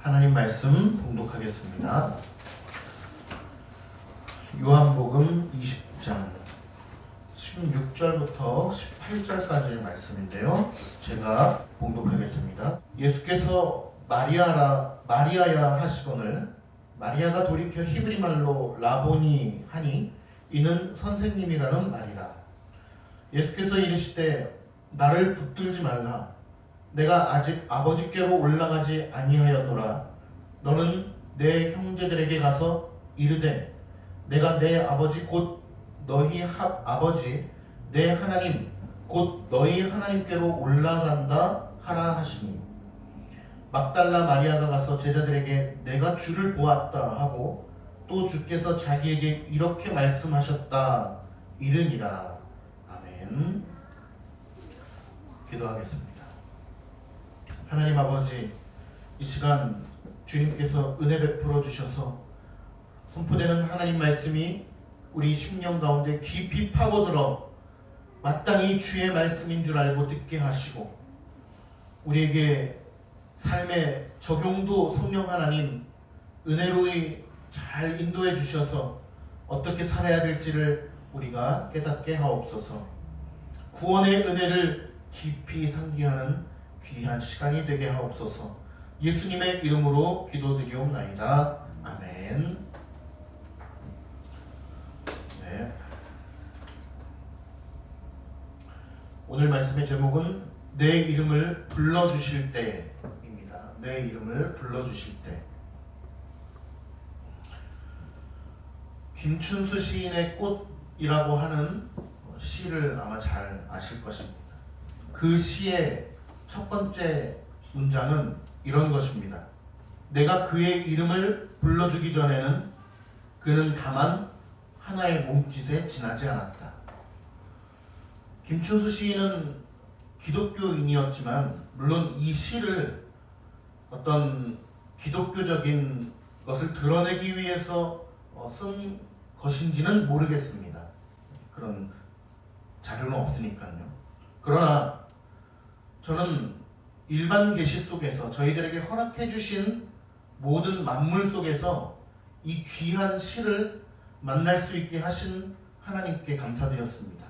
하나님 말씀 봉독하겠습니다. 요한복음 20장 16절부터 18절까지의 말씀인데요. 제가 봉독하겠습니다. 예수께서 마리아야 하시거늘 마리아가 돌이켜 히브리 말로 라보니 하니 이는 선생님이라는 말이라. 예수께서 이르시되 나를 붙들지 말라. 내가 아직 아버지께로 올라가지 아니하였노라. 너는 내 형제들에게 가서 이르되 내가 내 아버지 곧 너희 아버지 내 하나님 곧 너희 하나님께로 올라간다 하라 하시니 막달라 마리아가 가서 제자들에게 내가 주를 보았다 하고 또 주께서 자기에게 이렇게 말씀하셨다 이르니라. 아멘. 기도하겠습니다. 하나님 아버지, 이 시간 주님께서 은혜 베풀어 주셔서 선포되는 하나님 말씀이 우리 심령 가운데 깊이 파고들어 마땅히 주의 말씀인 줄 알고 듣게 하시고 우리에게 삶의 적용도 성령 하나님 은혜로이 잘 인도해 주셔서 어떻게 살아야 될지를 우리가 깨닫게 하옵소서. 구원의 은혜를 깊이 상기하는 귀한 시간이 되게 하옵소서. 예수님의 이름으로 기도드리옵나이다. 아멘. 네. 오늘 말씀의 제목은 내 이름을 불러주실 때입니다. 내 이름을 불러주실 때. 김춘수 시인의 꽃이라고 하는 시를 아마 잘 아실 것입니다. 그 시의 첫 번째 문장은 이런 것입니다. 내가 그의 이름을 불러주기 전에는 그는 다만 하나의 몸짓에 지나지 않았다. 김춘수 시인은 기독교인이었지만 물론 이 시를 어떤 기독교적인 것을 드러내기 위해서 쓴 것인지는 모르겠습니다. 그런 자료는 없으니까요. 그러나 저는 일반 계시 속에서 저희들에게 허락해 주신 모든 만물 속에서 이 귀한 시를 만날 수 있게 하신 하나님께 감사드렸습니다.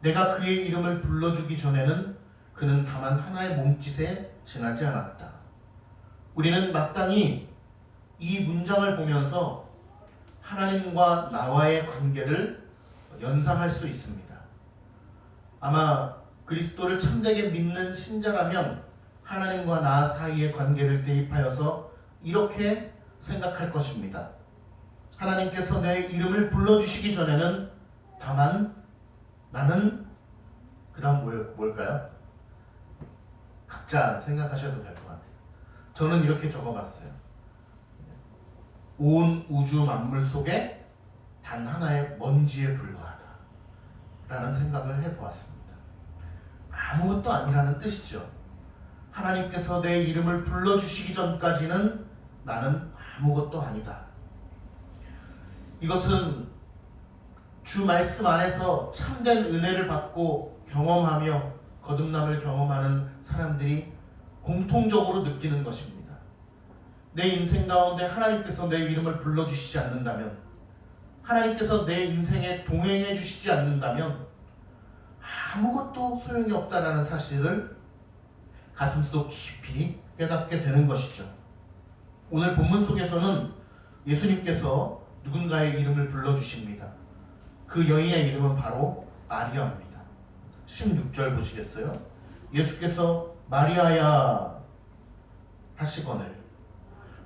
내가 그의 이름을 불러주기 전에는 그는 다만 하나의 몸짓에 지나지 않았다. 우리는 마땅히 이 문장을 보면서 하나님과 나와의 관계를 연상할 수 있습니다. 아마 그리스도를 참되게 믿는 신자라면 하나님과 나 사이의 관계를 대입하여서 이렇게 생각할 것입니다. 하나님께서 내 이름을 불러주시기 전에는 다만 나는 그 다음 뭘까요? 각자 생각하셔도 될 것 같아요. 저는 이렇게 적어봤어요. 온 우주 만물 속에 단 하나의 먼지에 불과하다 라는 생각을 해보았습니다. 아무것도 아니라는 뜻이죠. 하나님께서 내 이름을 불러주시기 전까지는 나는 아무것도 아니다. 이것은 주 말씀 안에서 참된 은혜를 받고 경험하며 거듭남을 경험하는 사람들이 공통적으로 느끼는 것입니다. 내 인생 가운데 하나님께서 내 이름을 불러주시지 않는다면, 하나님께서 내 인생에 동행해 주시지 않는다면 아무것도 소용이 없다라는 사실을 가슴속 깊이 깨닫게 되는 것이죠. 오늘 본문 속에서는 예수님께서 누군가의 이름을 불러주십니다. 그 여인의 이름은 바로 마리아입니다. 16절 보시겠어요? 예수께서 마리아야 하시거늘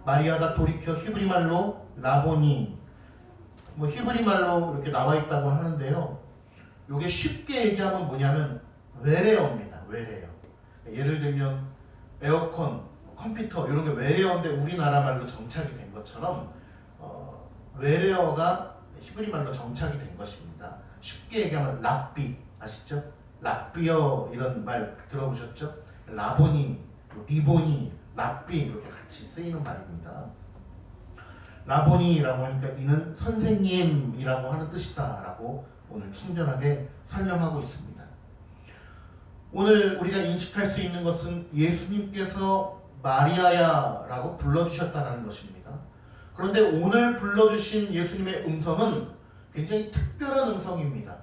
마리아가 돌이켜 히브리 말로 라보니, 히브리 말로 이렇게 나와 있다고 하는데요. 이게 쉽게 얘기하면 뭐냐면 외래어입니다. 외래어. 예를 들면 에어컨, 컴퓨터 이런 게 외래어인데 우리나라 말로 정착이 된 것처럼 외래어가 히브리 말로 정착이 된 것입니다. 쉽게 얘기하면 랍비 아시죠? 랍비어 이런 말 들어보셨죠? 라보니, 리보니, 랍비 이렇게 같이 쓰이는 말입니다. 라보니라고 하니까 이는 선생님이라고 하는 뜻이다라고 오늘 친절하게 설명하고 있습니다. 오늘 우리가 인식할 수 있는 것은 예수님께서 마리아야 라고 불러주셨다는 것입니다. 그런데 오늘 불러주신 예수님의 음성은 굉장히 특별한 음성입니다.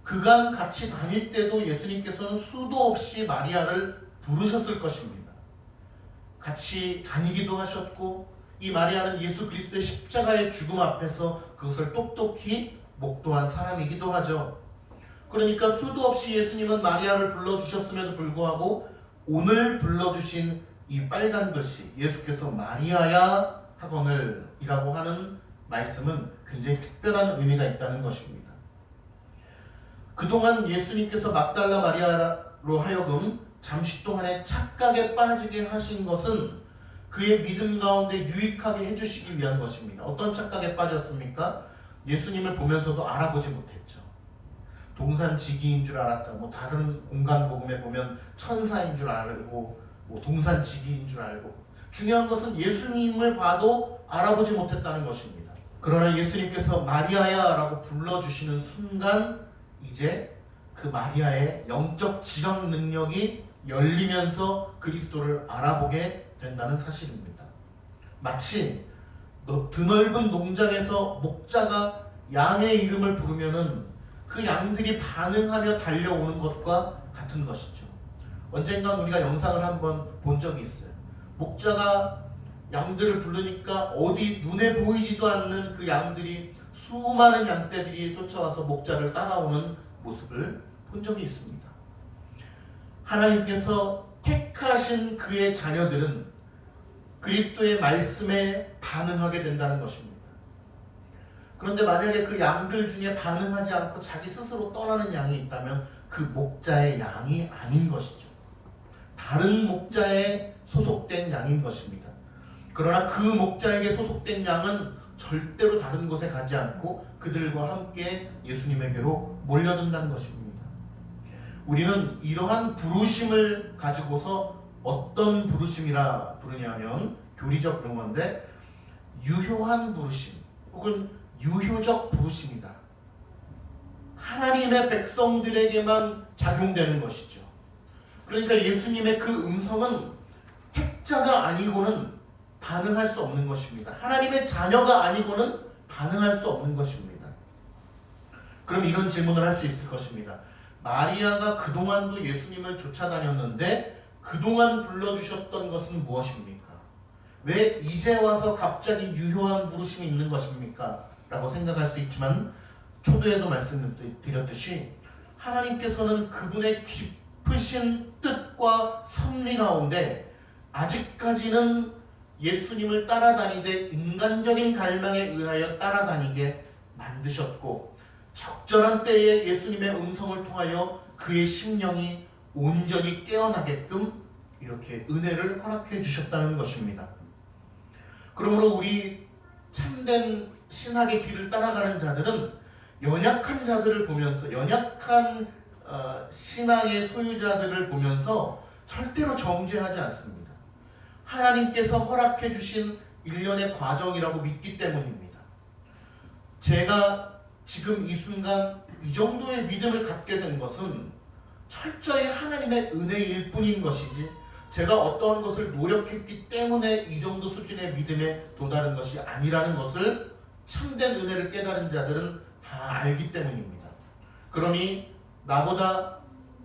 그간 같이 다닐 때도 예수님께서는 수도 없이 마리아를 부르셨을 것입니다. 같이 다니기도 하셨고, 이 마리아는 예수 그리스도의 십자가의 죽음 앞에서 그것을 똑똑히 목도한 사람이기도 하죠. 그러니까 수도 없이 예수님은 마리아를 불러주셨음에도 불구하고 오늘 불러주신 이 빨간 글씨, 예수께서 마리아야 하거늘 이라고 하는 말씀은 굉장히 특별한 의미가 있다는 것입니다. 그동안 예수님께서 막달라 마리아로 하여금 잠시 동안의 착각에 빠지게 하신 것은 그의 믿음 가운데 유익하게 해주시기 위한 것입니다. 어떤 착각에 빠졌습니까? 예수님을 보면서도 알아보지 못했죠. 동산지기인 줄 알았다. 다른 공간 복음에 보면 천사인 줄 알고, 동산지기인 줄 알고. 중요한 것은 예수님을 봐도 알아보지 못했다는 것입니다. 그러나 예수님께서 마리아야라고 불러주시는 순간 이제 그 마리아의 영적 지각 능력이 열리면서 그리스도를 알아보게 된다는 사실입니다. 마치 드넓은 농장에서 목자가 양의 이름을 부르면은 그 양들이 반응하며 달려오는 것과 같은 것이죠. 언젠가 우리가 영상을 한번 본 적이 있어요. 목자가 양들을 부르니까 어디 눈에 보이지도 않는 그 양들이, 수많은 양떼들이 쫓아와서 목자를 따라오는 모습을 본 적이 있습니다. 하나님께서 택하신 그의 자녀들은 그리스도의 말씀에 반응하게 된다는 것입니다. 그런데 만약에 그 양들 중에 반응하지 않고 자기 스스로 떠나는 양이 있다면 그 목자의 양이 아닌 것이죠. 다른 목자에 소속된 양인 것입니다. 그러나 그 목자에게 소속된 양은 절대로 다른 곳에 가지 않고 그들과 함께 예수님에게로 몰려든다는 것입니다. 우리는 이러한 부르심을 가지고서 어떤 부르심이라 부르냐면, 교리적 용어인데 유효한 부르심 혹은 유효적 부르심이다. 하나님의 백성들에게만 작용되는 것이죠. 그러니까 예수님의 그 음성은 택자가 아니고는 반응할 수 없는 것입니다. 하나님의 자녀가 아니고는 반응할 수 없는 것입니다. 그럼 이런 질문을 할 수 있을 것입니다. 마리아가 그동안도 예수님을 쫓아다녔는데 그동안 불러주셨던 것은 무엇입니까? 왜 이제 와서 갑자기 유효한 부르심이 있는 것입니까? 라고 생각할 수 있지만, 초두에도 말씀드렸듯이 하나님께서는 그분의 깊으신 뜻과 섭리 가운데 아직까지는 예수님을 따라다니되 인간적인 갈망에 의하여 따라다니게 만드셨고, 적절한 때에 예수님의 음성을 통하여 그의 심령이 온전히 깨어나게끔 이렇게 은혜를 허락해 주셨다는 것입니다. 그러므로 우리 참된 신학의 길을 따라가는 자들은 연약한 자들을 보면서, 연약한 신앙의 소유자들을 보면서 절대로 정죄하지 않습니다. 하나님께서 허락해 주신 일련의 과정이라고 믿기 때문입니다. 제가 지금 이 순간 이 정도의 믿음을 갖게 된 것은 철저히 하나님의 은혜일 뿐인 것이지, 제가 어떠한 것을 노력했기 때문에 이 정도 수준의 믿음에 도달한 것이 아니라는 것을 참된 은혜를 깨달은 자들은 다 알기 때문입니다. 그러니 나보다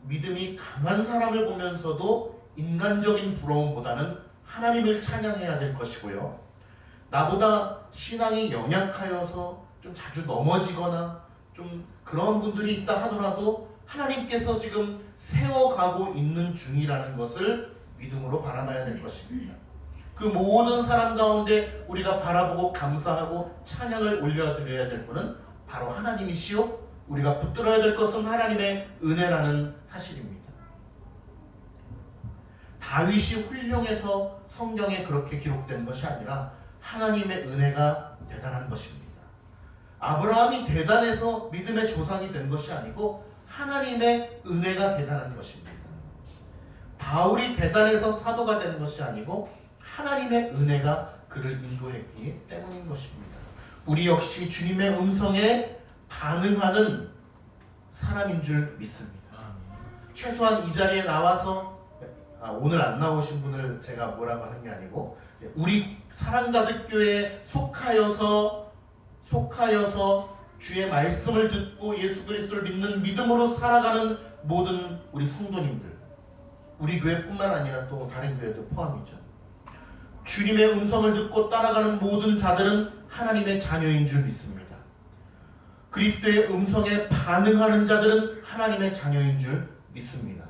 믿음이 강한 사람을 보면서도 인간적인 부러움보다는 하나님을 찬양해야 될 것이고요. 나보다 신앙이 연약하여서 좀 자주 넘어지거나 좀 그런 분들이 있다 하더라도 하나님께서 지금 세워가고 있는 중이라는 것을 믿음으로 바라봐야 될 것입니다. 그 모든 사람 가운데 우리가 바라보고 감사하고 찬양을 올려드려야 될 분은 바로 하나님이시요, 우리가 붙들어야 될 것은 하나님의 은혜라는 사실입니다. 다윗이 훌륭해서 성경에 그렇게 기록된 것이 아니라 하나님의 은혜가 대단한 것입니다. 아브라함이 대단해서 믿음의 조상이 된 것이 아니고 하나님의 은혜가 대단한 것입니다. 바울이 대단해서 사도가 된 것이 아니고 하나님의 은혜가 그를 인도했기 때문인 것입니다. 우리 역시 주님의 음성에 반응하는 사람인 줄 믿습니다. 최소한 이 자리에 나와서 오늘 안 나오신 분을 제가 뭐라고 하는 게 아니고 우리 사랑가득교회에 속하여서 주의 말씀을 듣고 예수 그리스도를 믿는 믿음으로 살아가는 모든 우리 성도님들, 우리 교회뿐만 아니라 또 다른 교회도 포함이죠. 주님의 음성을 듣고 따라가는 모든 자들은 하나님의 자녀인 줄 믿습니다. 그리스도의 음성에 반응하는 자들은 하나님의 자녀인 줄 믿습니다.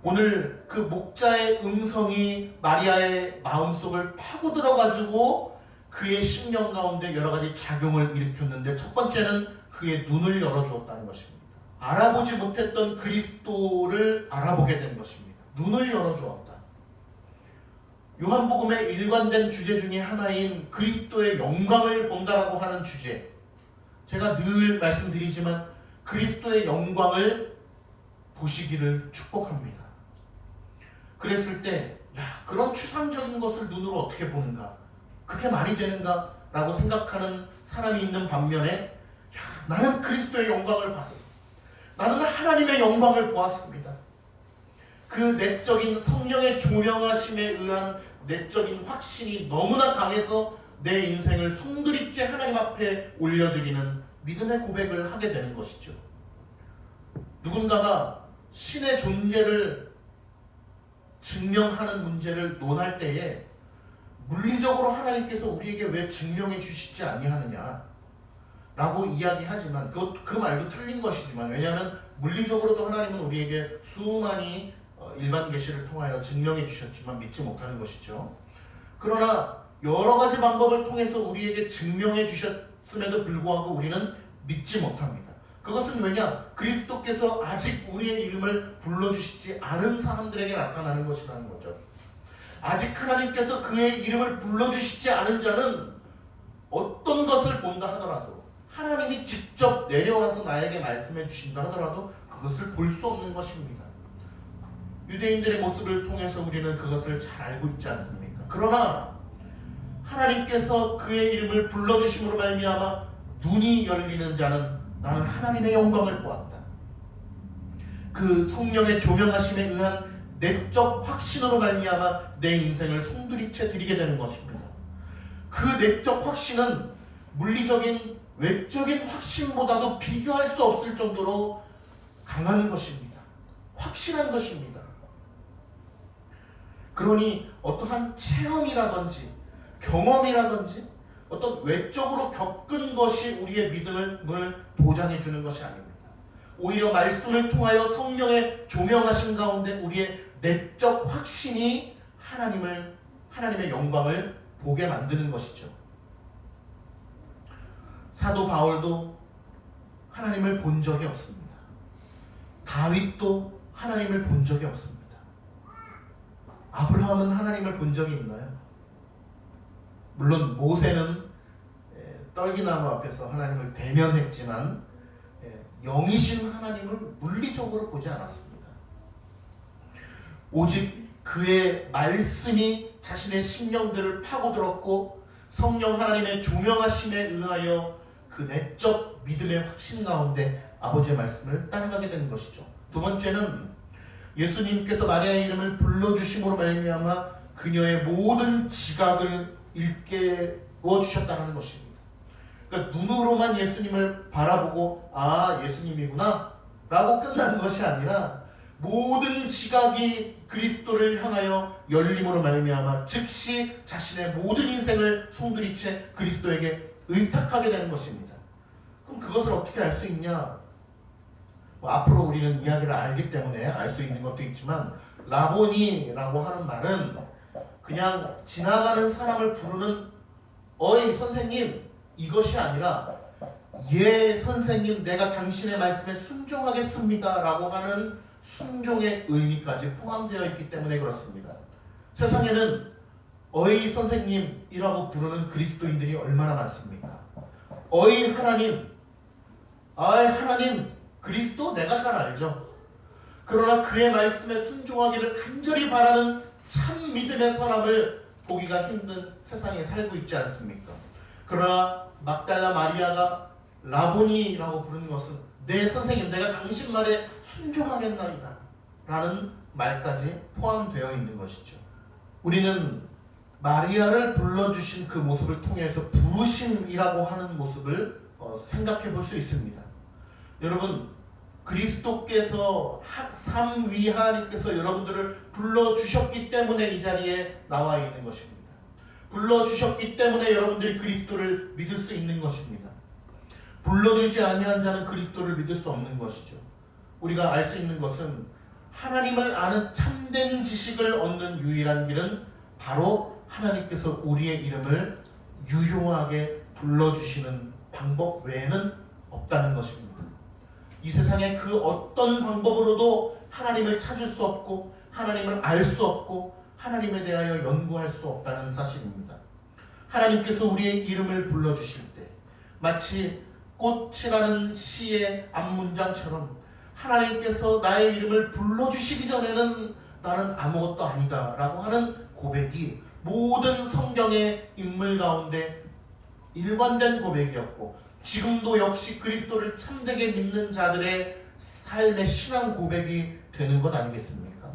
오늘 그 목자의 음성이 마리아의 마음속을 파고들어가지고 그의 심령 가운데 여러 가지 작용을 일으켰는데, 첫 번째는 그의 눈을 열어주었다는 것입니다. 알아보지 못했던 그리스도를 알아보게 된 것입니다. 눈을 열어주었다. 요한복음의 일관된 주제 중에 하나인 그리스도의 영광을 본다라고 하는 주제, 제가 늘 말씀드리지만 그리스도의 영광을 보시기를 축복합니다. 그랬을 때 그런 추상적인 것을 눈으로 어떻게 보는가, 그게 말이 되는가 라고 생각하는 사람이 있는 반면에 나는 그리스도의 영광을 봤어, 나는 하나님의 영광을 보았습니다. 그 내적인 성령의 조명하심에 의한 내적인 확신이 너무나 강해서 내 인생을 송두리째 하나님 앞에 올려드리는 믿음의 고백을 하게 되는 것이죠. 누군가가 신의 존재를 증명하는 문제를 논할 때에 물리적으로 하나님께서 우리에게 왜 증명해 주시지 아니하느냐 라고 이야기하지만 그 말도 틀린 것이지만, 왜냐하면 물리적으로도 하나님은 우리에게 수많이 일반 계시를 통하여 증명해 주셨지만 믿지 못하는 것이죠. 그러나 여러 가지 방법을 통해서 우리에게 증명해 주셨음에도 불구하고 우리는 믿지 못합니다. 그것은 왜냐? 그리스도께서 아직 우리의 이름을 불러주시지 않은 사람들에게 나타나는 것이라는 거죠. 아직 하나님께서 그의 이름을 불러주시지 않은 자는 어떤 것을 본다 하더라도, 하나님이 직접 내려와서 나에게 말씀해 주신다 하더라도 그것을 볼 수 없는 것입니다. 유대인들의 모습을 통해서 우리는 그것을 잘 알고 있지 않습니까? 그러나 하나님께서 그의 이름을 불러주심으로 말미암아 눈이 열리는 자는 나는 하나님의 영광을 보았다. 그 성령의 조명하심에 의한 내적 확신으로 말미암아 내 인생을 송두리째 드리게 되는 것입니다. 그 내적 확신은 물리적인 외적인 확신보다도 비교할 수 없을 정도로 강한 것입니다. 확실한 것입니다. 그러니 어떠한 체험이라든지 경험이라든지 어떤 외적으로 겪은 것이 우리의 믿음을 보장해 주는 것이 아닙니다. 오히려 말씀을 통하여 성령의 조명하심 가운데 우리의 내적 확신이 하나님의 영광을 보게 만드는 것이죠. 사도 바울도 하나님을 본 적이 없습니다. 다윗도 하나님을 본 적이 없습니다. 아브라함은 하나님을 본 적이 있나요? 물론 모세는 떨기나무 앞에서 하나님을 대면했지만 영이신 하나님을 물리적으로 보지 않았습니다. 오직 그의 말씀이 자신의 심령들을 파고들었고 성령 하나님의 조명하심에 의하여 그 내적 믿음의 확신 가운데 아버지의 말씀을 따라가게 되는 것이죠. 두 번째는 예수님께서 마리아의 이름을 불러주심으로 말미암아 그녀의 모든 지각을 일깨워 주셨다는 것입니다. 그러니까 눈으로만 예수님을 바라보고 예수님이구나 라고 끝나는 것이 아니라 모든 지각이 그리스도를 향하여 열림으로 말미암아 즉시 자신의 모든 인생을 송두리째 그리스도에게 의탁하게 되는 것입니다. 그럼 그것을 어떻게 알 수 있냐? 앞으로 우리는 이야기를 알기 때문에 알 수 있는 것도 있지만, 라보니라고 하는 말은 그냥 지나가는 사람을 부르는 어이 선생님 이것이 아니라 예 선생님 내가 당신의 말씀에 순종하겠습니다 라고 하는 순종의 의미까지 포함되어 있기 때문에 그렇습니다. 세상에는 어이 선생님이라고 부르는 그리스도인들이 얼마나 많습니까? 어이 하나님, 하나님 그리스도 내가 잘 알죠. 그러나 그의 말씀에 순종하기를 간절히 바라는 참 믿음의 사람을 보기가 힘든 세상에 살고 있지 않습니까? 그러나 막달라 마리아가 라보니라고 부르는 것은 내 선생님 내가 당신 말에 순종하겠나이다. 라는 말까지 포함되어 있는 것이죠. 우리는 마리아를 불러주신 그 모습을 통해서 부르심이라고 하는 모습을 생각해 볼 수 있습니다. 여러분, 그리스도께서 삼위 하나님께서 여러분들을 불러주셨기 때문에 이 자리에 나와 있는 것입니다. 불러주셨기 때문에 여러분들이 그리스도를 믿을 수 있는 것입니다. 불러주지 아니한 자는 그리스도를 믿을 수 없는 것이죠. 우리가 알 수 있는 것은 하나님을 아는 참된 지식을 얻는 유일한 길은 바로 하나님께서 우리의 이름을 유효하게 불러주시는 방법 외에는 없다는 것입니다. 이 세상에 그 어떤 방법으로도 하나님을 찾을 수 없고 하나님을 알 수 없고 하나님에 대하여 연구할 수 없다는 사실입니다. 하나님께서 우리의 이름을 불러주실 때 마치 꽃이라는 시의 앞문장처럼 하나님께서 나의 이름을 불러주시기 전에는 나는 아무것도 아니다 라고 하는 고백이 모든 성경의 인물 가운데 일관된 고백이었고, 지금도 역시 그리스도를 참되게 믿는 자들의 삶의 신앙 고백이 되는 것 아니겠습니까?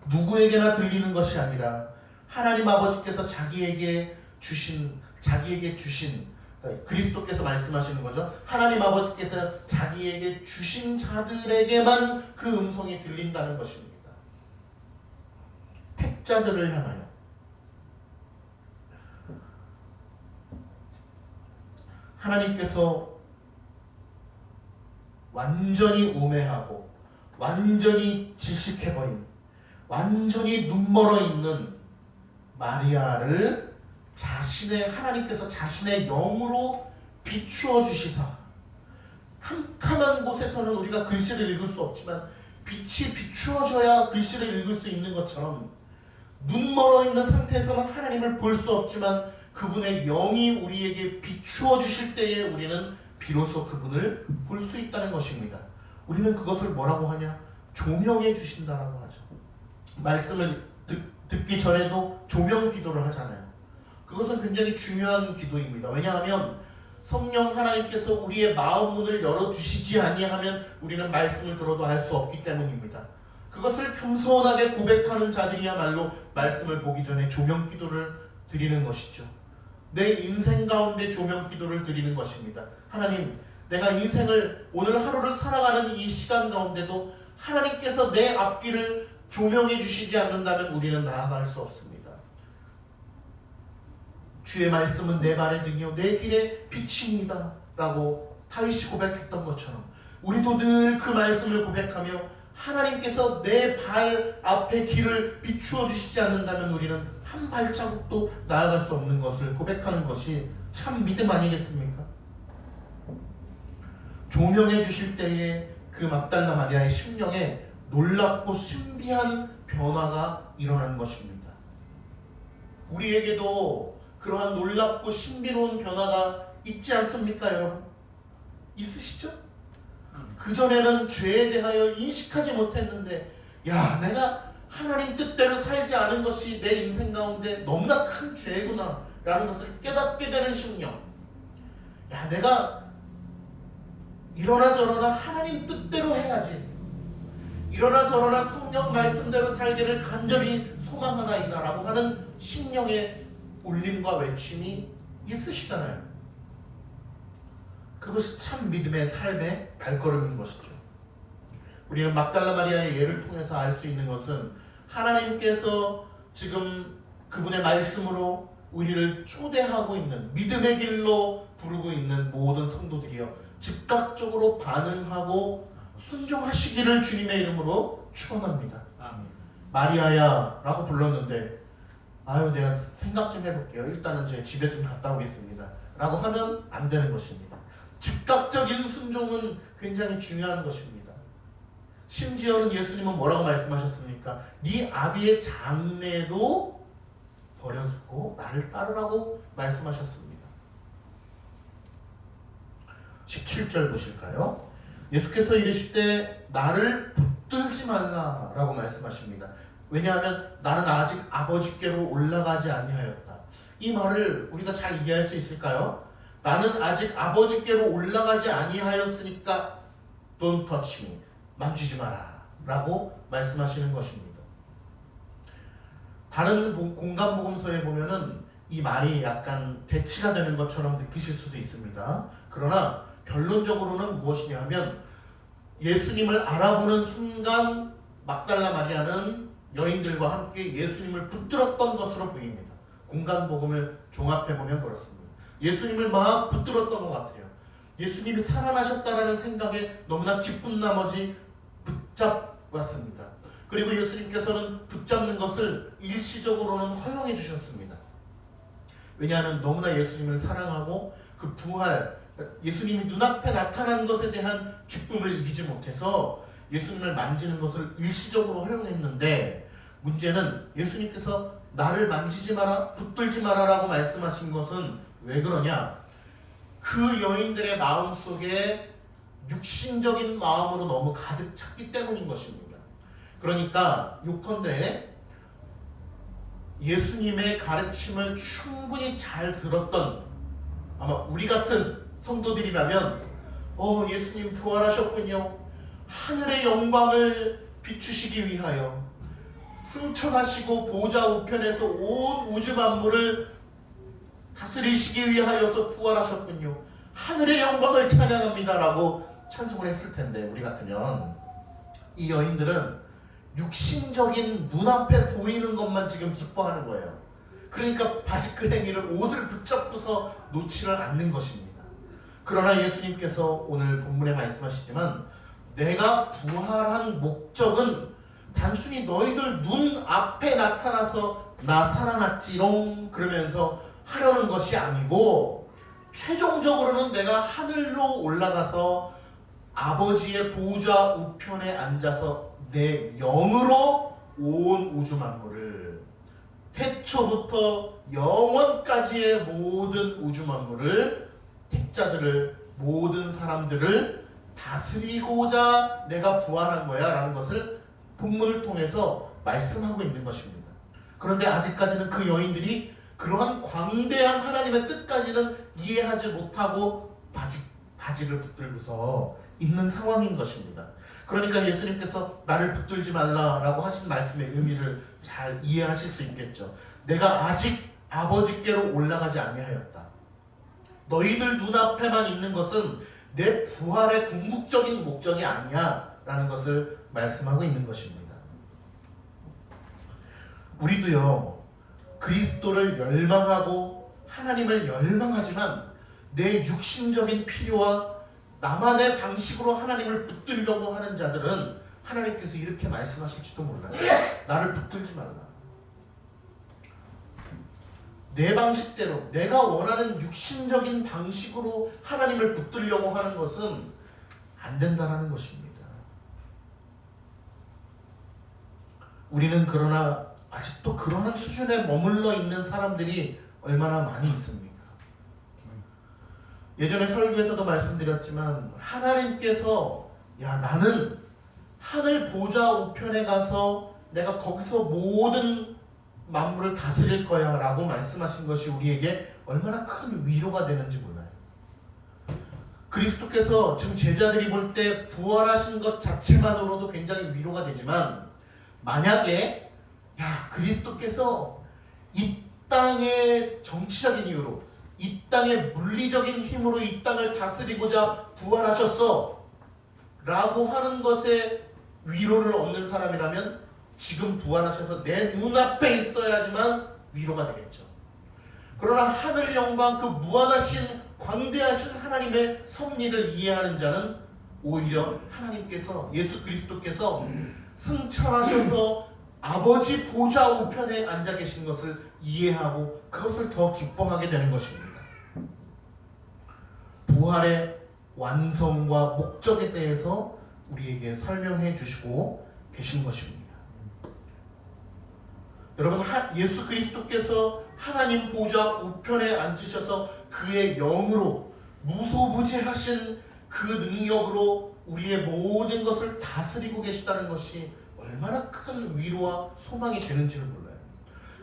누구에게나 들리는 것이 아니라 하나님 아버지께서 자기에게 주신 그리스도께서 말씀하시는 거죠. 하나님 아버지께서 자기에게 주신 자들에게만 그 음성이 들린다는 것입니다. 택자들을 향하여. 하나님께서 완전히 우매하고 완전히 질식해버린, 완전히 눈멀어 있는 마리아를 하나님께서 자신의 영으로 비추어 주시사, 캄캄한 곳에서는 우리가 글씨를 읽을 수 없지만 빛이 비추어져야 글씨를 읽을 수 있는 것처럼, 눈멀어 있는 상태에서는 하나님을 볼 수 없지만 그분의 영이 우리에게 비추어 주실 때에 우리는 비로소 그분을 볼 수 있다는 것입니다. 우리는 그것을 뭐라고 하냐? 조명해 주신다라고 하죠. 말씀을 듣기 전에도 조명 기도를 하잖아요. 그것은 굉장히 중요한 기도입니다. 왜냐하면 성령 하나님께서 우리의 마음 문을 열어주시지 아니하면 우리는 말씀을 들어도 알 수 없기 때문입니다. 그것을 겸손하게 고백하는 자들이야말로 말씀을 보기 전에 조명 기도를 드리는 것이죠. 내 인생 가운데 조명 기도를 드리는 것입니다. 하나님, 내가 인생을, 오늘 하루를 살아가는 이 시간 가운데도 하나님께서 내 앞길을 조명해 주시지 않는다면 우리는 나아갈 수 없습니다. 주의 말씀은 내 발의 등이요 내 길의 빛입니다 라고 다윗이 고백했던 것처럼 우리도 늘 그 말씀을 고백하며 하나님께서 내 발 앞에 길을 비추어 주시지 않는다면 우리는 한 발자국도 나아갈 수 없는 것을 고백하는 것이 참 믿음 아니겠습니까? 조명해 주실 때에 그 막달라 마리아의 심령에 놀랍고 신비한 변화가 일어난 것입니다. 우리에게도 그러한 놀랍고 신비로운 변화가 있지 않습니까, 여러분? 있으시죠? 그전에는 죄에 대하여 인식하지 못했는데, 내가 하나님 뜻대로 살지 않은 것이 내 인생 가운데 너무나 큰 죄구나 라는 것을 깨닫게 되는 심령. 내가 이러나 저러나 하나님 뜻대로 해야지, 이러나 저러나 성령 말씀대로 살기를 간절히 소망하나이다 라고 하는 심령의 울림과 외침이 있으시잖아요. 그것이 참 믿음의 삶의 발걸음인 것이죠. 우리는 막달라 마리아의 예를 통해서 알 수 있는 것은 하나님께서 지금 그분의 말씀으로 우리를 초대하고 있는, 믿음의 길로 부르고 있는 모든 성도들이여 즉각적으로 반응하고 순종하시기를 주님의 이름으로 축원합니다. 아멘. 마리아야 라고 불렀는데 내가 생각 좀 해볼게요. 일단은 제 집에 좀 갔다 오겠습니다 라고 하면 안 되는 것입니다. 즉각적인 순종은 굉장히 중요한 것입니다. 심지어는 예수님은 뭐라고 말씀하셨습니까? 네 아비의 장례도 버려두고 나를 따르라고 말씀하셨습니다. 17절 보실까요? 예수께서 이르실 때 나를 붙들지 말라라고 말씀하십니다. 왜냐하면 나는 아직 아버지께로 올라가지 아니하였다. 이 말을 우리가 잘 이해할 수 있을까요? 나는 아직 아버지께로 올라가지 아니하였으니까 Don't touch me. 만지지 마라 라고 말씀하시는 것입니다. 다른 공간복음서에 보면은 이 말이 약간 대치가 되는 것처럼 느끼실 수도 있습니다. 그러나 결론적으로는 무엇이냐 하면 예수님을 알아보는 순간 막달라 마리아는 여인들과 함께 예수님을 붙들었던 것으로 보입니다. 공간복음을 종합해보면 그렇습니다. 예수님을 막 붙들었던 것 같아요. 예수님이 살아나셨다라는 생각에 너무나 기쁜 나머지 붙잡았습니다. 그리고 예수님께서는 붙잡는 것을 일시적으로는 허용해 주셨습니다. 왜냐하면 너무나 예수님을 사랑하고 그 부활, 예수님이 눈앞에 나타난 것에 대한 기쁨을 이기지 못해서 예수님을 만지는 것을 일시적으로 허용했는데, 문제는 예수님께서 나를 만지지 마라, 붙들지 마라 라고 말씀하신 것은 왜 그러냐? 그 여인들의 마음속에 육신적인 마음으로 너무 가득 찼기 때문인 것입니다. 그러니까 요컨대 예수님의 가르침을 충분히 잘 들었던 아마 우리 같은 성도들이라면 예수님 부활하셨군요. 하늘의 영광을 비추시기 위하여 승천하시고 보좌 우편에서 온 우주 만물을 다스리시기 위하여서 부활하셨군요. 하늘의 영광을 찬양합니다 라고 찬송을 했을 텐데, 우리 같으면 이 여인들은 육신적인 눈앞에 보이는 것만 지금 기뻐하는 거예요. 그러니까 바지크랭이를 옷을 붙잡고서 놓지를 않는 것입니다. 그러나 예수님께서 오늘 본문에 말씀하시지만 내가 부활한 목적은 단순히 너희들 눈앞에 나타나서 나 살아났지롱 그러면서 하려는 것이 아니고, 최종적으로는 내가 하늘로 올라가서 아버지의 보좌 우편에 앉아서 내 영으로 온 우주 만물을, 태초부터 영원까지의 모든 우주 만물을, 택자들을, 모든 사람들을 다스리고자 내가 부활한 거야 라는 것을 본문을 통해서 말씀하고 있는 것입니다. 그런데 아직까지는 그 여인들이 그러한 광대한 하나님의 뜻까지는 이해하지 못하고 바지를 붙들고서 있는 상황인 것입니다. 그러니까 예수님께서 나를 붙들지 말라라고 하신 말씀의 의미를 잘 이해하실 수 있겠죠. 내가 아직 아버지께로 올라가지 아니하였다. 너희들 눈앞에만 있는 것은 내 부활의 궁극적인 목적이 아니야 라는 것을 말씀하고 있는 것입니다. 우리도요, 그리스도를 열망하고 하나님을 열망하지만 내 육신적인 필요와 나만의 방식으로 하나님을 붙들려고 하는 자들은 하나님께서 이렇게 말씀하실지도 몰라요. 나를 붙들지 말라. 내 방식대로 내가 원하는 육신적인 방식으로 하나님을 붙들려고 하는 것은 안 된다는 것입니다. 우리는 그러나 아직도 그러한 수준에 머물러 있는 사람들이 얼마나 많이 있습니까? 예전에 설교에서도 말씀드렸지만 하나님께서 나는 하늘 보좌 우편에 가서 내가 거기서 모든 만물을 다스릴 거야 라고 말씀하신 것이 우리에게 얼마나 큰 위로가 되는지 몰라요. 그리스도께서 지금 제자들이 볼 때 부활하신 것 자체만으로도 굉장히 위로가 되지만, 만약에 그리스도께서 이 땅의 정치적인 이유로, 이 땅의 물리적인 힘으로 이 땅을 다스리고자 부활하셨어 라고 하는 것에 위로를 얻는 사람이라면 지금 부활하셔서 내 눈앞에 있어야지만 위로가 되겠죠. 그러나 하늘 영광, 그 무한하신 광대하신 하나님의 섭리를 이해하는 자는 오히려 하나님께서, 예수 그리스도께서 승천하셔서 아버지 보좌 우편에 앉아 계신 것을 이해하고 그것을 더 기뻐하게 되는 것입니다. 부활의 완성과 목적에 대해서 우리에게 설명해 주시고 계신 것입니다. 여러분, 예수 그리스도께서 하나님 보좌 우편에 앉으셔서 그의 영으로 무소부지하신 그 능력으로 우리의 모든 것을 다스리고 계시다는 것이 얼마나 큰 위로와 소망이 되는지를 몰라요.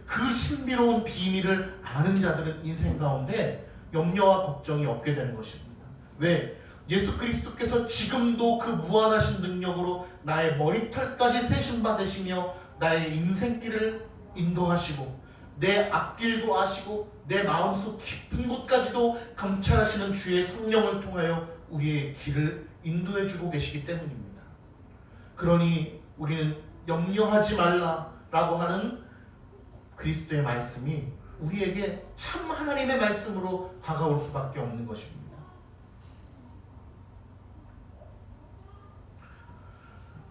그 신비로운 비밀을 아는 자들은 인생 가운데 염려와 걱정이 없게 되는 것입니다. 왜? 예수 그리스도께서 지금도 그 무한하신 능력으로 나의 머리털까지 세심받으시며 나의 인생길을 인도하시고 내 앞길도 아시고 내 마음속 깊은 곳까지도 감찰하시는 주의 성령을 통하여 우리의 길을 인도해주고 계시기 때문입니다. 그러니 우리는 염려하지 말라라고 하는 그리스도의 말씀이 우리에게 참 하나님의 말씀으로 다가올 수밖에 없는 것입니다.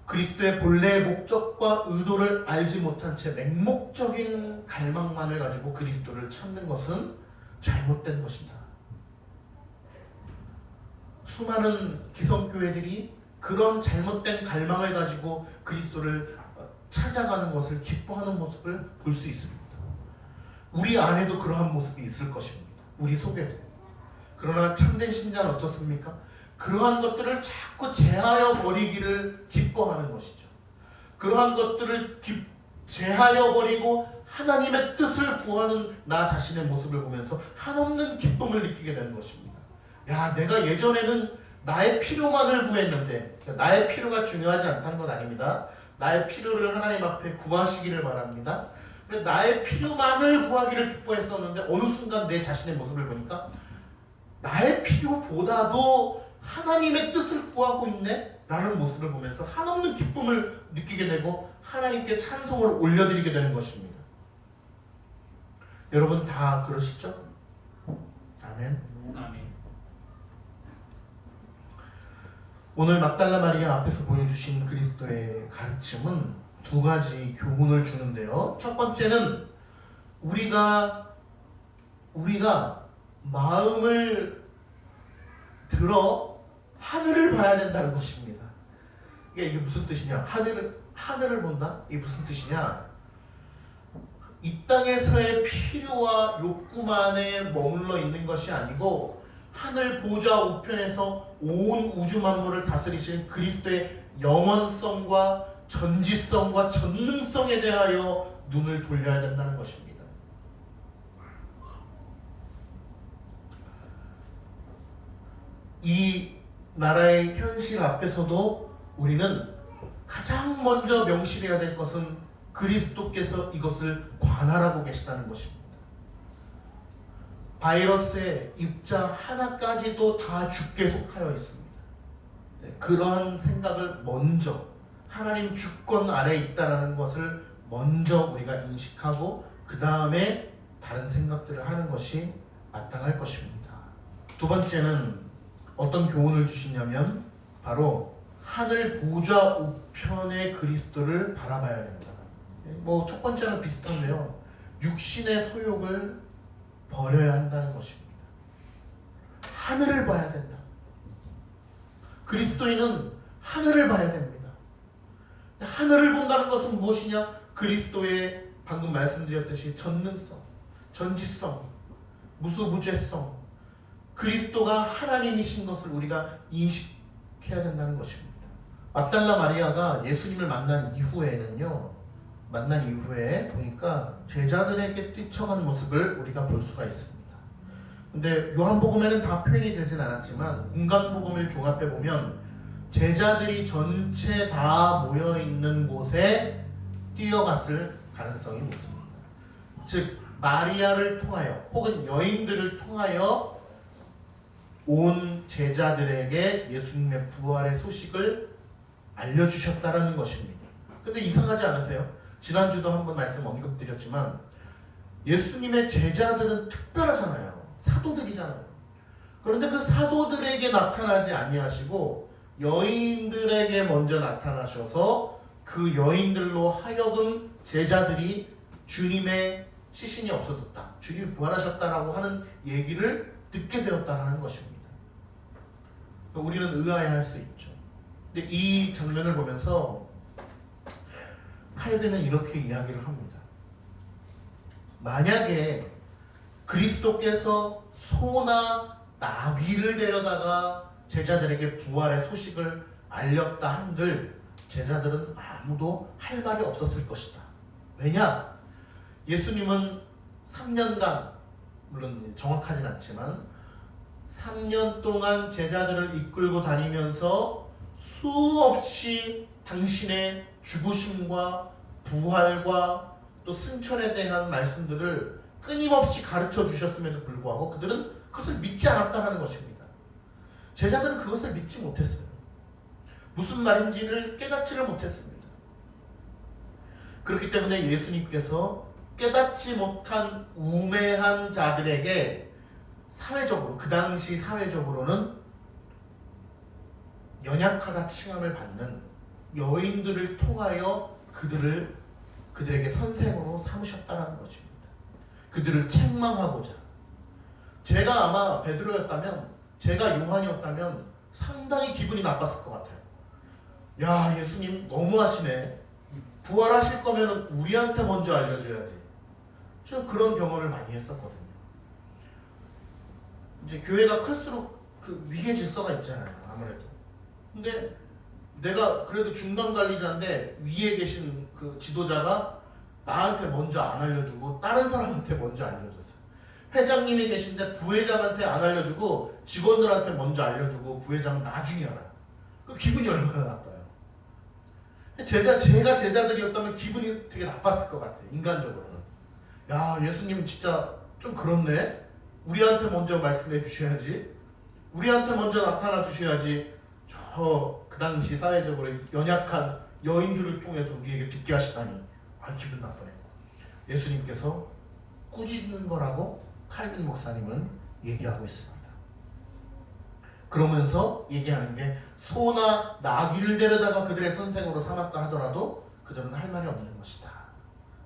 그리스도의 본래의 목적과 의도를 알지 못한 채 맹목적인 갈망만을 가지고 그리스도를 찾는 것은 잘못된 것이다. 수많은 기성교회들이 그런 잘못된 갈망을 가지고 그리스도를 찾아가는 것을 기뻐하는 모습을 볼 수 있습니다. 우리 안에도 그러한 모습이 있을 것입니다. 우리 속에도. 그러나 참된 신자는 어떻습니까? 그러한 것들을 자꾸 제하여 버리기를 기뻐하는 것이죠. 그러한 것들을 제하여 버리고 하나님의 뜻을 구하는 나 자신의 모습을 보면서 한없는 기쁨을 느끼게 되는 것입니다. 야, 내가 예전에는 나의 필요만을 구했는데, 나의 필요가 중요하지 않다는 건 아닙니다. 나의 필요를 하나님 앞에 구하시기를 바랍니다. 나의 필요만을 구하기를 기뻐했었는데 어느 순간 내 자신의 모습을 보니까 나의 필요보다도 하나님의 뜻을 구하고 있네? 라는 모습을 보면서 한없는 기쁨을 느끼게 되고 하나님께 찬송을 올려드리게 되는 것입니다. 여러분 다 그러시죠? 아멘. 아멘. 오늘 막달라 마리아 앞에서 보여주신 그리스도의 가르침은 두 가지 교훈을 주는데요. 첫 번째는 우리가 마음을 들어 하늘을 봐야 된다는 것입니다. 이게 무슨 뜻이냐? 하늘을 본다? 이게 무슨 뜻이냐? 이 땅에서의 필요와 욕구만에 머물러 있는 것이 아니고 하늘 보좌 우편에서 온 우주 만물을 다스리시는 그리스도의 영원성과 전지성과 전능성에 대하여 눈을 돌려야 된다는 것입니다. 이 나라의 현실 앞에서도 우리는 가장 먼저 명심해야 될 것은 그리스도께서 이것을 관할하고 계시다는 것입니다. 바이러스의 입자 하나까지도 다 주께 속하여 있습니다. 그러한 생각을 먼저 하나님 주권 아래 있다는 것을 먼저 우리가 인식하고 그 다음에 다른 생각들을 하는 것이 마땅할 것입니다. 두 번째는 어떤 교훈을 주시냐면 바로 하늘 보좌 우편의 그리스도를 바라봐야 된다. 첫 번째는 비슷한데요. 육신의 소욕을 버려야 한다는 것입니다. 하늘을 봐야 된다. 그리스도인은 하늘을 봐야 됩니다. 하늘을 본다는 것은 무엇이냐? 그리스도의 방금 말씀드렸듯이 전능성, 전지성, 무수무죄성, 그리스도가 하나님이신 것을 우리가 인식해야 된다는 것입니다. 막달라 마리아가 예수님을 만난 이후에 보니까 제자들에게 뛰쳐간 모습을 우리가 볼 수가 있습니다. 근데 요한복음에는 다 표현이 되진 않았지만 공간복음을 종합해 보면 제자들이 전체 다 모여 있는 곳에 뛰어갔을 가능성이 높습니다. 즉 마리아를 통하여 혹은 여인들을 통하여 온 제자들에게 예수님의 부활의 소식을 알려주셨다라는 것입니다. 근데 이상하지 않으세요? 지난주도 한번 말씀 언급드렸지만 예수님의 제자들은 특별하잖아요. 사도들이잖아요. 그런데 그 사도들에게 나타나지 아니하시고 여인들에게 먼저 나타나셔서 그 여인들로 하여금 제자들이 주님의 시신이 없어졌다, 주님이 부활하셨다라고 하는 얘기를 듣게 되었다는 것입니다. 우리는 의아해할 수 있죠. 근데 이 장면을 보면서 칼빈은 이렇게 이야기를 합니다. 만약에 그리스도께서 소나 나귀를 데려다가 제자들에게 부활의 소식을 알렸다 한들 제자들은 아무도 할 말이 없었을 것이다. 왜냐? 예수님은 3년간, 물론 정확하진 않지만 3년 동안 제자들을 이끌고 다니면서 수없이 당신의 죽으심과 부활과 또 승천에 대한 말씀들을 끊임없이 가르쳐 주셨음에도 불구하고 그들은 그것을 믿지 않았다는 것입니다. 제자들은 그것을 믿지 못했어요. 무슨 말인지를 깨닫지를 못했습니다. 그렇기 때문에 예수님께서 깨닫지 못한 우매한 자들에게 사회적으로, 그 당시 사회적으로는 연약하다 칭함을 받는 여인들을 통하여 그들에게 선생으로 삼으셨다는 것입니다. 그들을 책망하고자. 제가 아마 베드로였다면, 제가 요한이었다면 상당히 기분이 나빴을 것 같아요. 야, 예수님 너무하시네. 부활하실 거면 우리한테 먼저 알려줘야지. 저 그런 경험을 많이 했었거든요. 이제 교회가 클수록 그 위계 질서가 있잖아요, 아무래도. 근데 내가 그래도 중간 관리자인데 위에 계신 그 지도자가 나한테 먼저 안 알려주고 다른 사람한테 먼저 알려줬어요. 회장님이 계신데 부회장한테 안 알려주고 직원들한테 먼저 알려주고 부회장은 나중에 알아요. 그 기분이 얼마나 나빠요. 제가 제자들이었다면 기분이 되게 나빴을 것 같아요. 인간적으로는. 야, 예수님 진짜 좀 그렇네. 우리한테 먼저 말씀해 주셔야지. 우리한테 먼저 나타나 주셔야지. 그 당시 사회적으로 연약한 여인들을 통해서 우리에게 듣게 하시다니. 기분 나쁘네. 예수님께서 꾸짖는 거라고 칼빈 목사님은 얘기하고 있습니다. 그러면서 얘기하는 게 소나 나귀를 데려다가 그들의 선생으로 삼았다 하더라도 그들은 할 말이 없는 것이다.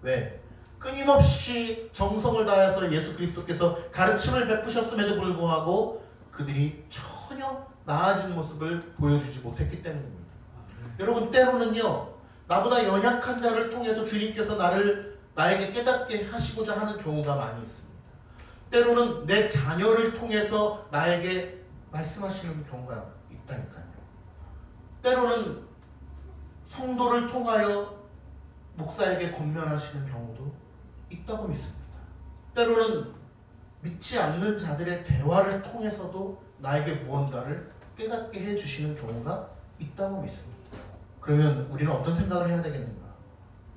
왜? 끊임없이 정성을 다해서 예수 그리스도께서 가르침을 베푸셨음에도 불구하고 그들이 전혀 나아진 모습을 보여주지 못했기 때문입니다. 여러분, 때로는요, 나보다 연약한 자를 통해서 주님께서 나에게 깨닫게 하시고자 하는 경우가 많이 있습니다. 때로는 내 자녀를 통해서 나에게 말씀하시는 경우가 있다니까요. 때로는 성도를 통하여 목사에게 권면하시는 경우도 있다고 믿습니다. 때로는 믿지 않는 자들의 대화를 통해서도 나에게 무언가를 깨닫게 해주시는 경우가 있다고 믿습니다. 그러면 우리는 어떤 생각을 해야 되겠는가?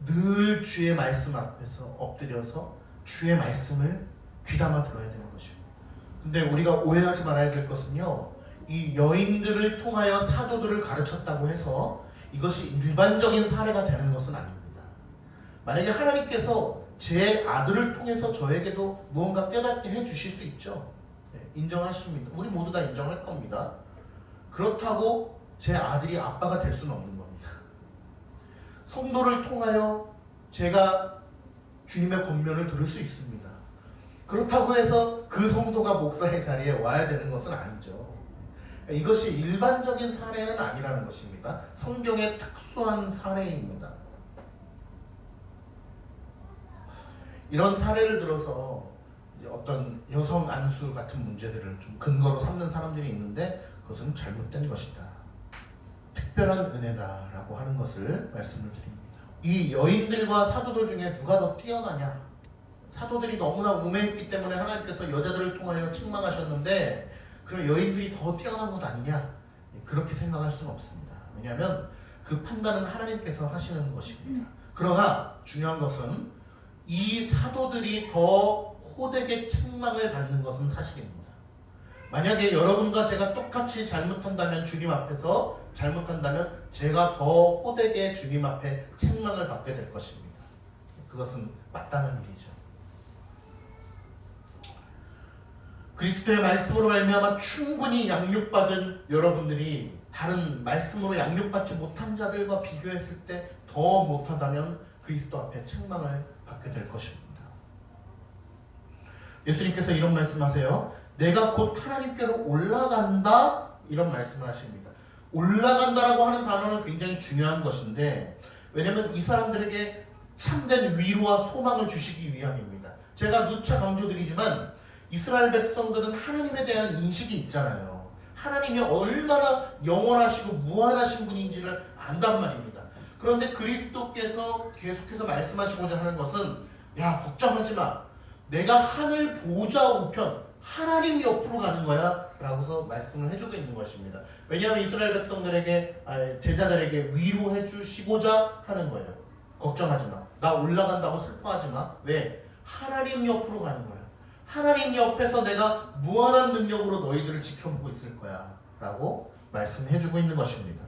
늘 주의 말씀 앞에서 엎드려서 주의 말씀을 귀담아 들어야 되는 것입니다. 근데 우리가 오해하지 말아야 될 것은요, 이 여인들을 통하여 사도들을 가르쳤다고 해서 이것이 일반적인 사례가 되는 것은 아닙니다. 만약에 하나님께서 제 아들을 통해서 저에게도 무언가 깨닫게 해주실 수 있죠. 인정하십니다. 우리 모두 다 인정할 겁니다. 그렇다고 제 아들이 아빠가 될 수는 없는 겁니다. 성도를 통하여 제가 주님의 권면을 들을 수 있습니다. 그렇다고 해서 그 성도가 목사의 자리에 와야 되는 것은 아니죠. 이것이 일반적인 사례는 아니라는 것입니다. 성경의 특수한 사례입니다. 이런 사례를 들어서 어떤 여성 안수 같은 문제들을 좀 근거로 삼는 사람들이 있는데 그것은 잘못된 것이다. 특별한 은혜다라고 하는 것을 말씀을 드립니다. 이 여인들과 사도들 중에 누가 더 뛰어나냐? 사도들이 너무나 우매했기 때문에 하나님께서 여자들을 통하여 책망하셨는데 그럼 여인들이 더 뛰어난 것 아니냐? 그렇게 생각할 수는 없습니다. 왜냐하면 그 판단은 하나님께서 하시는 것입니다. 그러나 중요한 것은 이 사도들이 더 호되게 책망을 받는 것은 사실입니다. 만약에 여러분과 제가 똑같이 잘못한다면, 주님 앞에서 잘못한다면 제가 더 호되게 주님 앞에 책망을 받게 될 것입니다. 그것은 마땅한 일이죠. 그리스도의 말씀으로 말미암아 충분히 양육받은 여러분들이 다른 말씀으로 양육받지 못한 자들과 비교했을 때 더 못하다면 그리스도 앞에 책망을 받게 될 것입니다. 예수님께서 이런 말씀하세요. 내가 곧 하나님께로 올라간다, 이런 말씀을 하십니다. 올라간다라고 하는 단어는 굉장히 중요한 것인데, 왜냐하면 이 사람들에게 참된 위로와 소망을 주시기 위함입니다. 제가 누차 강조드리지만 이스라엘 백성들은 하나님에 대한 인식이 있잖아요. 하나님이 얼마나 영원하시고 무한하신 분인지를 안단 말입니다. 그런데 그리스도께서 계속해서 말씀하시고자 하는 것은, 야, 걱정하지 마. 내가 하늘 보좌 우편, 하나님 옆으로 가는 거야 라고서 말씀을 해주고 있는 것입니다. 왜냐하면 이스라엘 백성들에게 제자들에게 위로해 주시고자 하는 거예요. 걱정하지 마. 나 올라간다고 슬퍼하지 마. 왜? 하나님 옆으로 가는 거야. 하나님 옆에서 내가 무한한 능력으로 너희들을 지켜보고 있을 거야 라고 말씀해주고 있는 것입니다.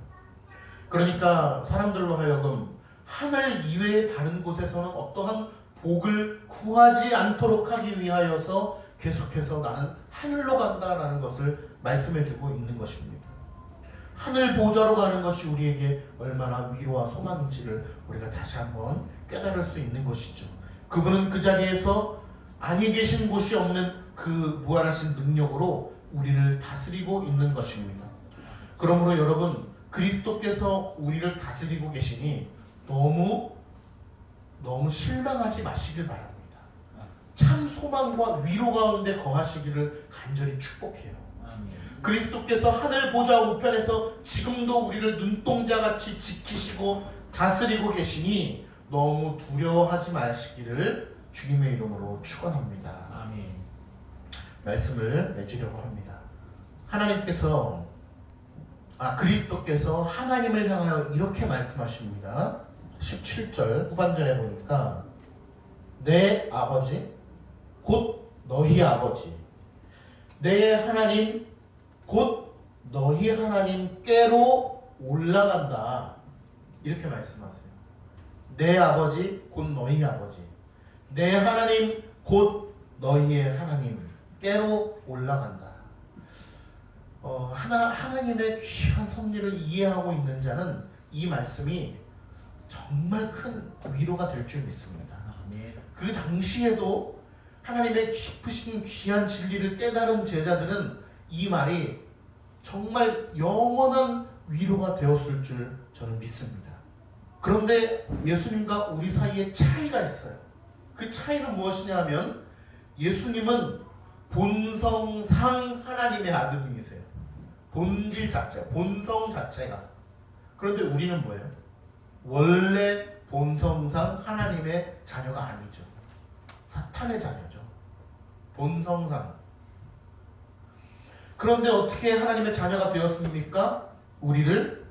그러니까 사람들로 하여금 하늘 이외의 다른 곳에서는 어떠한 복을 구하지 않도록 하기 위하여서 계속해서 나는 하늘로 간다라는 것을 말씀해주고 있는 것입니다. 하늘 보좌로 가는 것이 우리에게 얼마나 위로와 소망인지를 우리가 다시 한번 깨달을 수 있는 것이죠. 그분은 그 자리에서 아니 계신 곳이 없는 그 무한하신 능력으로 우리를 다스리고 있는 것입니다. 그러므로 여러분, 그리스도께서 우리를 다스리고 계시니 너무 실망하지 마시길 바랍니다. 참 소망과 위로 가운데 거하시기를 간절히 축복해요. 그리스도께서 하늘 보좌 우편에서 지금도 우리를 눈동자같이 지키시고 다스리고 계시니 너무 두려워하지 마시기를 주님의 이름으로 축원합니다. 아멘. 말씀을 맺으려고 합니다. 그리스도께서 하나님을 향하여 이렇게 말씀하십니다. 17절 후반절에 보니까 내 아버지 곧 너희 아버지 내 하나님 곧 너희 하나님께로 올라간다 이렇게 말씀하세요. 내 아버지 곧 너희 아버지 내 하나님 곧 너희의 하나님께로 올라간다. 하나님의 귀한 섭리를 이해하고 있는 자는 이 말씀이 정말 큰 위로가 될 줄 믿습니다. 그 당시에도 하나님의 깊으신 귀한 진리를 깨달은 제자들은 이 말이 정말 영원한 위로가 되었을 줄 저는 믿습니다. 그런데 예수님과 우리 사이에 차이가 있어요. 그 차이는 무엇이냐 하면 예수님은 본성상 하나님의 아드님이세요. 본질 자체, 본성 자체가. 그런데 우리는 뭐예요? 원래 본성상 하나님의 자녀가 아니죠. 사탄의 자녀죠. 본성상. 그런데 어떻게 하나님의 자녀가 되었습니까? 우리를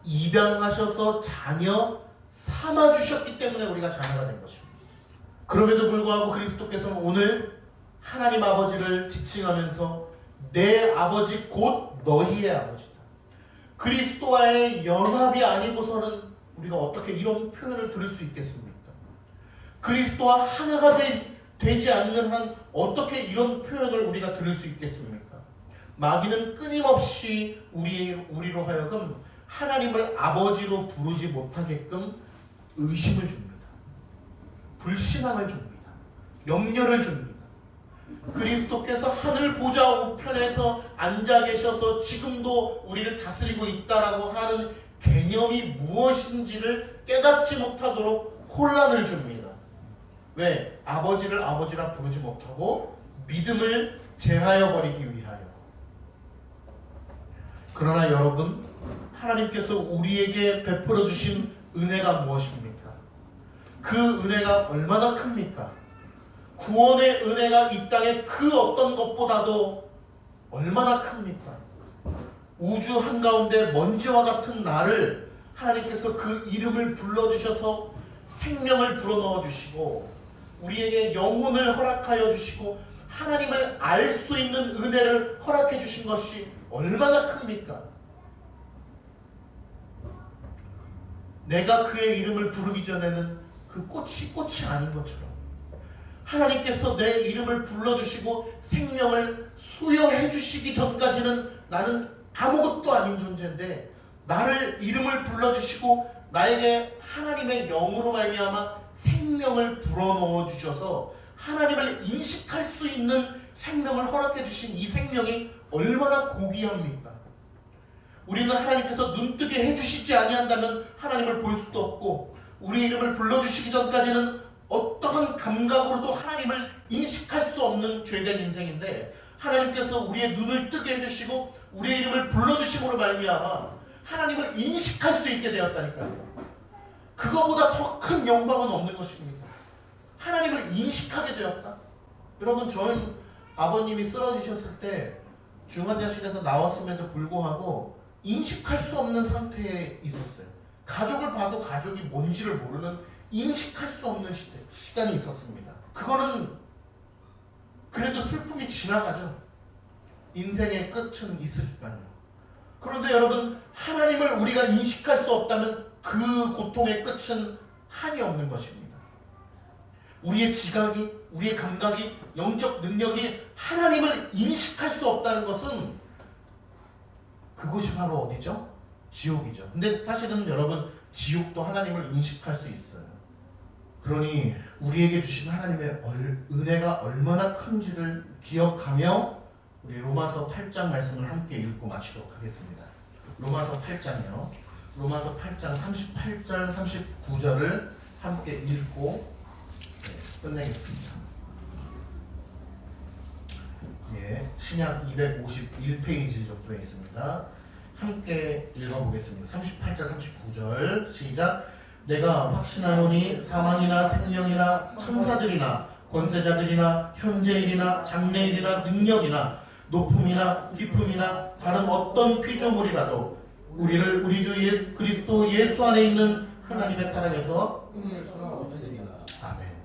입양하셔서 자녀 삼아주셨기 때문에 우리가 자녀가 된 것입니다. 그럼에도 불구하고 그리스도께서는 오늘 하나님 아버지를 지칭하면서 내 아버지 곧 너희의 아버지다. 그리스도와의 연합이 아니고서는 우리가 어떻게 이런 표현을 들을 수 있겠습니까? 그리스도와 하나가 되지 않는 한 어떻게 이런 표현을 우리가 들을 수 있겠습니까? 마귀는 끊임없이 우리로 하여금 하나님을 아버지로 부르지 못하게끔 의심을 줍니다. 불신앙을 줍니다. 염려를 줍니다. 그리스도께서 하늘 보좌 우편에서 앉아 계셔서 지금도 우리를 다스리고 있다라고 하는 개념이 무엇인지를 깨닫지 못하도록 혼란을 줍니다. 왜? 아버지를 아버지라 부르지 못하고 믿음을 제하여 버리기 위하여. 그러나 여러분, 하나님께서 우리에게 베풀어 주신 은혜가 무엇입니까? 그 은혜가 얼마나 큽니까? 구원의 은혜가 이 땅에 그 어떤 것보다도 얼마나 큽니까? 우주 한가운데 먼지와 같은 나를 하나님께서 그 이름을 불러주셔서 생명을 불어넣어 주시고 우리에게 영혼을 허락하여 주시고 하나님을 알 수 있는 은혜를 허락해 주신 것이 얼마나 큽니까? 내가 그의 이름을 부르기 전에는 그 꽃이 아닌 것처럼 하나님께서 내 이름을 불러주시고 생명을 수여해 주시기 전까지는 나는 아무것도 아닌 존재인데 나를 이름을 불러주시고 나에게 하나님의 영으로 말미암아 생명을 불어넣어 주셔서 하나님을 인식할 수 있는 생명을 허락해 주신 이 생명이 얼마나 고귀합니까? 우리는 하나님께서 눈뜨게 해주시지 아니한다면 하나님을 볼 수도 없고 우리 이름을 불러주시기 전까지는 어떠한 감각으로도 하나님을 인식할 수 없는 죄된 인생인데 하나님께서 우리의 눈을 뜨게 해주시고 우리의 이름을 불러주심으로 말미암아 하나님을 인식할 수 있게 되었다니까요. 그거보다 더 큰 영광은 없는 것입니다. 하나님을 인식하게 되었다. 여러분, 저는 아버님이 쓰러지셨을 때 중환자실에서 나왔음에도 불구하고 인식할 수 없는 상태에 있었어요. 가족을 봐도 가족이 뭔지를 모르는 인식할 수 없는 시간이 있었습니다. 그거는 그래도 슬픔이 지나가죠. 인생의 끝은 있으니까요. 그런데 여러분, 하나님을 우리가 인식할 수 없다면 그 고통의 끝은 한이 없는 것입니다. 우리의 지각이, 우리의 감각이, 영적 능력이 하나님을 인식할 수 없다는 것은 그것이 바로 어디죠? 지옥이죠. 근데 사실은 여러분, 지옥도 하나님을 인식할 수 있어요. 그러니 우리에게 주신 하나님의 은혜가 얼마나 큰지를 기억하며 우리 로마서 8장 말씀을 함께 읽고 마치도록 하겠습니다. 로마서 8장이요. 로마서 8장 38절 39절을 함께 읽고 끝내겠습니다. 예, 신약 251페이지 정도에 있습니다. 함께 읽어보겠습니다. 38절 39절 시작. 내가 확신하노니 사망이나 생명이나 천사들이나 권세자들이나 현재일이나 장래일이나 능력이나 높음이나 깊음이나 다른 어떤 피조물이라도 우리를 우리 주 그리스도 예수 안에 있는 하나님의 사랑에서 끊을 수 없으리라. 아멘.